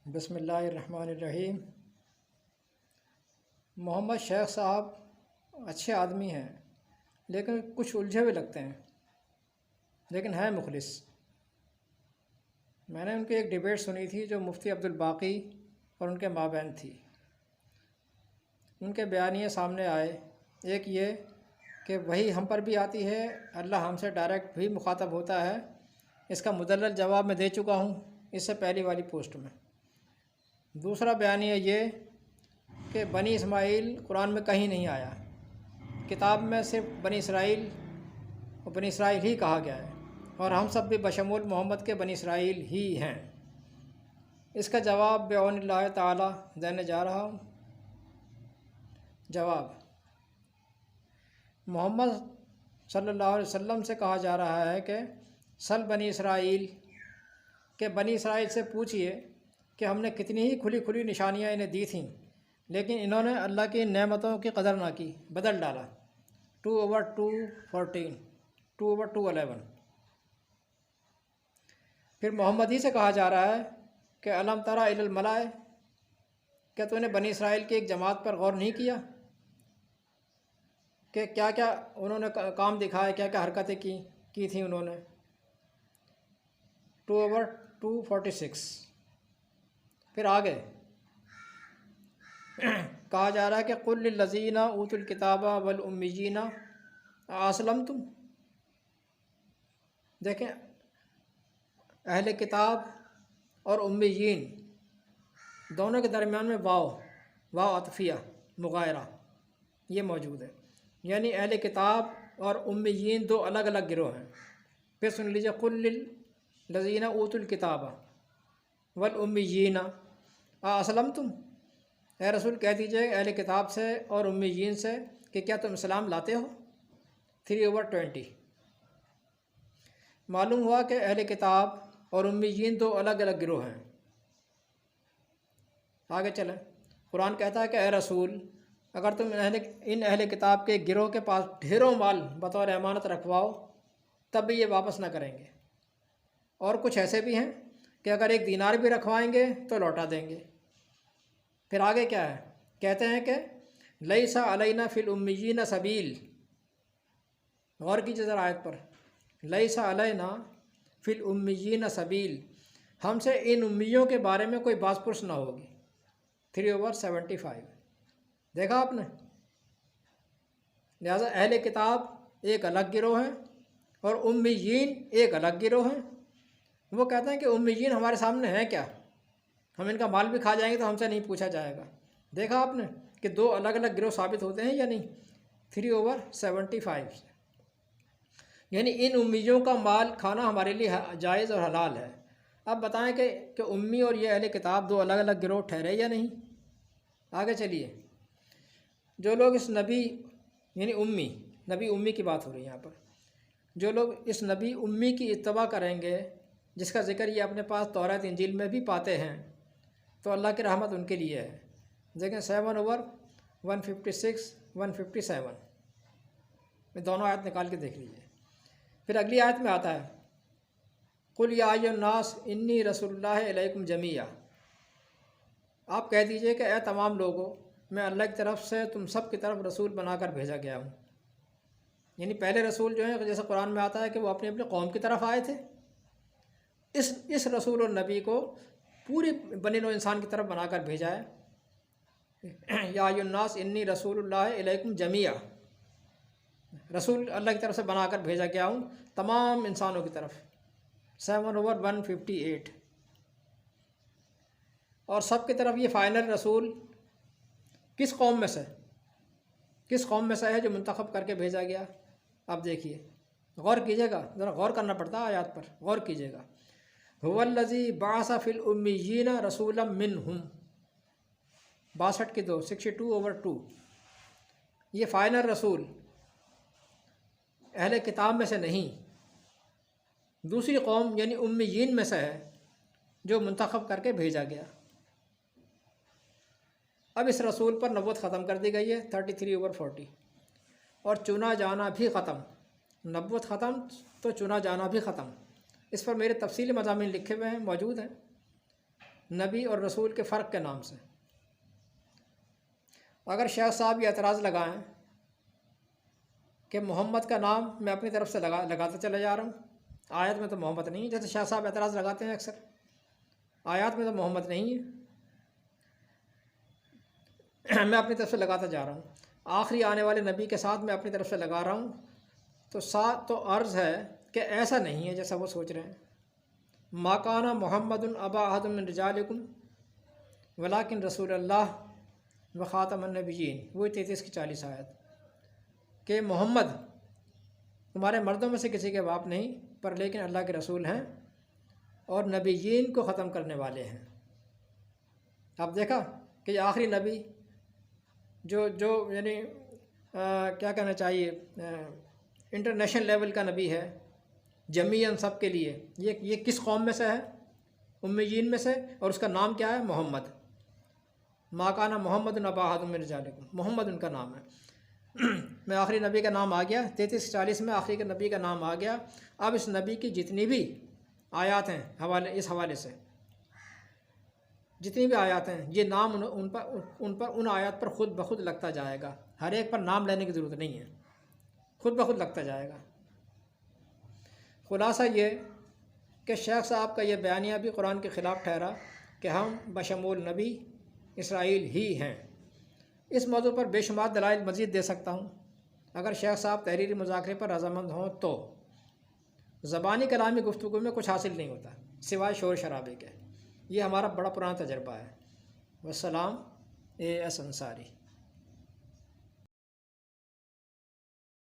بسم اللہ الرحمن الرحیم۔ محمد شیخ صاحب اچھے آدمی ہیں لیکن کچھ الجھے ہوئے لگتے ہیں، لیکن ہیں مخلص۔ میں نے ان کی ایک ڈیبیٹ سنی تھی جو مفتی عبدالباقی اور ان کے مابین تھی۔ ان کے بیانیے سامنے آئے، ایک یہ کہ وہی ہم پر بھی آتی ہے، اللہ ہم سے ڈائریکٹ بھی مخاطب ہوتا ہے۔ اس کا مدلل جواب میں دے چکا ہوں اس سے پہلی والی پوسٹ میں۔ دوسرا بیانیہ یہ کہ بنی اسماعیل قرآن میں کہیں نہیں آیا، کتاب میں صرف بنی اسرائیل ہی کہا گیا ہے، اور ہم سب بھی بشمول محمد کے بنی اسرائیل ہی ہیں۔ اس کا جواب بعون اللہ تعالی دینے جا رہا ہوں۔ جواب: محمد صلی اللہ علیہ وسلم سے کہا جا رہا ہے کہ سل بنی اسرائیل کہ بنی اسرائیل سے پوچھئے کہ ہم نے کتنی ہی کھلی کھلی نشانیاں انہیں دی تھیں، لیکن انہوں نے اللہ کی نعمتوں کی قدر نہ کی، بدل ڈالا۔ 2/214 2/211۔ پھر محمد ہی سے کہا جا رہا ہے کہ الم تری الی الملائ، کیا تو نے بنی اسرائیل کی ایک جماعت پر غور نہیں کیا کہ کیا کیا انہوں نے کام دکھائے، کیا کیا حرکتیں کی تھیں انہوں نے۔ 2/246۔ پھر آگے کہا جا رہا ہے کہ قل للذین اوتوا الکتاب والامیین اسلمتم۔ دیکھیں، اہل کتاب اور امیین دونوں کے درمیان میں واو عطفیہ مغایرہ یہ موجود ہے، یعنی اہل کتاب اور امیین دو الگ الگ گروہ ہیں۔ پھر سن لیجیے، قل للذین اوتوا الکتاب والامیین اسلمتم۔ اے رسول کہہ دیجئے اہل کتاب سے اور امیین سے کہ کیا تم اسلام لاتے ہو۔ 3/20۔ معلوم ہوا کہ اہل کتاب اور امیین دو الگ الگ گروہ ہیں۔ آگے چلیں، قرآن کہتا ہے کہ اے رسول اگر تم ان اہل کتاب کے گروہ کے پاس ڈھیروں مال بطور امانت رکھواؤ تب بھی یہ واپس نہ کریں گے، اور کچھ ایسے بھی ہیں کہ اگر 1 دینار بھی رکھوائیں گے تو لوٹا دیں گے۔ پھر آگے کیا ہے؟ کہتے ہیں کہ لیس علینا فی الامیین سبیل۔ غور کیجیے ذرا آیت پر، لیس علینا فی الامیین سبیل، ہم سے ان امیوں کے بارے میں کوئی باز پرس نہ ہوگی۔ 3/75۔ دیکھا آپ نے؟ لہذا اہل کتاب ایک الگ گروہ ہے اور امیین ایک الگ گروہ ہیں۔ وہ کہتے ہیں کہ امیین ہمارے سامنے ہیں کیا، ہم ان کا مال بھی کھا جائیں گے تو ہم سے نہیں پوچھا جائے گا۔ دیکھا آپ نے کہ دو الگ الگ گروہ ثابت ہوتے ہیں یا نہیں۔ 3/75۔ یعنی ان امیوں کا مال کھانا ہمارے لیے جائز اور حلال ہے۔ اب بتائیں کہ امی اور یہ اہل کتاب دو الگ الگ گروہ ٹھہرے یا نہیں۔ آگے چلیے، جو لوگ اس نبی یعنی نبی امی کی بات ہو رہی ہے یہاں پر، جو لوگ اس نبی امی کی اتباع کریں گے جس کا ذکر یہ اپنے پاس تورات انجیل میں بھی پاتے ہیں، تو اللہ کی رحمت ان کے لیے ہے۔ دیکھیں 7/156 157 میں دونوں آیت نکال کے دیکھ لیجیے۔ پھر اگلی آیت میں آتا ہے قل یا ایھا الناس انی رسول اللہ الیکم جمیعا۔ آپ کہہ دیجئے کہ اے تمام لوگوں، میں اللہ کی طرف سے تم سب کی طرف رسول بنا کر بھیجا گیا ہوں۔ یعنی پہلے رسول جو ہیں جیسے قرآن میں آتا ہے کہ وہ اپنی قوم کی طرف آئے تھے، اس رسول اور نبی کو پوری بنی نوع انسان کی طرف بنا کر بھیجا ہے۔ یا ایھا الناس انی رسول اللہ الیکم جمیعا، رسول اللہ کی طرف سے بنا کر بھیجا گیا ہوں تمام انسانوں کی طرف۔ 7/158۔ اور سب کی طرف یہ فائنل رسول کس قوم میں سے ہے جو منتخب کر کے بھیجا گیا؟ اب دیکھیے، غور کیجیے گا، ذرا غور کرنا پڑتا ہے آیات پر، غور کیجیے گا۔ هو الذی بعث فی الامیین رسولا منہم 62 62/2۔ یہ فائنل رسول اہل کتاب میں سے نہیں، دوسری قوم یعنی امیین میں سے ہے جو منتخب کر کے بھیجا گیا۔ اب اس رسول پر نبوت ختم کر دی گئی ہے 33/40، اور چنا جانا بھی ختم۔ نبوت ختم تو چنا جانا بھی ختم۔ اس پر میرے تفصیلی مضامین لکھے ہوئے ہیں، موجود ہیں۔ نبی اور رسول کے فرق کے نام سے۔ اگر شیخ صاحب یہ اعتراض لگائیں کہ محمد کا نام میں اپنی طرف سے لگاتا چلا جا رہا ہوں، آیت میں تو محمد نہیں ہے، جیسے شیخ صاحب اعتراض لگاتے ہیں اکثر، آیات میں تو محمد نہیں ہے، میں اپنی طرف سے لگاتا جا رہا ہوں، آخری آنے والے نبی کے ساتھ میں اپنی طرف سے لگا رہا ہوں، تو عرض ہے کہ ایسا نہیں ہے جیسا وہ سوچ رہے ہیں۔ ما کان محمد ابا احد من رجالکم ولکن رسول اللہ و خاتم النبیین، وہی 33 کی 40 آیت، کہ محمد تمہارے مردوں میں سے کسی کے باپ نہیں، پر لیکن اللہ کے رسول ہیں اور نبیین کو ختم کرنے والے ہیں۔ اب دیکھا کہ یہ آخری نبی جو یعنی کیا کہنا چاہیے انٹرنیشنل لیول کا نبی ہے، جمیعاً سب کے لیے، یہ کس قوم میں سے ہے؟ امیین میں سے، اور اس کا نام کیا ہے؟ محمد۔ ما کان محمد ابا احد من رجالکم، محمد ان کا نام ہے۔ میں آخری نبی کا نام آ گیا، 33-40 میں آخری کے نبی کا نام آ گیا۔ اب اس نبی کی جتنی بھی آیات ہیں اس حوالے سے، جتنی بھی آیات ہیں، یہ نام ان آیات پر خود بخود لگتا جائے گا، ہر ایک پر نام لینے کی ضرورت نہیں ہے، خود بخود لگتا جائے گا۔ خلاصہ یہ کہ شیخ صاحب کا یہ بیانیہ بھی قرآن کے خلاف ٹھہرا کہ ہم بشمول نبی اسرائیل ہی ہیں۔ اس موضوع پر بے شمار دلائل مزید دے سکتا ہوں، اگر شیخ صاحب تحریری مذاکرے پر رضامند ہوں تو۔ زبانی کلامی گفتگو میں کچھ حاصل نہیں ہوتا سوائے شور شرابے کے، یہ ہمارا بڑا پرانا تجربہ ہے۔ والسلام، اے ایس انصاری۔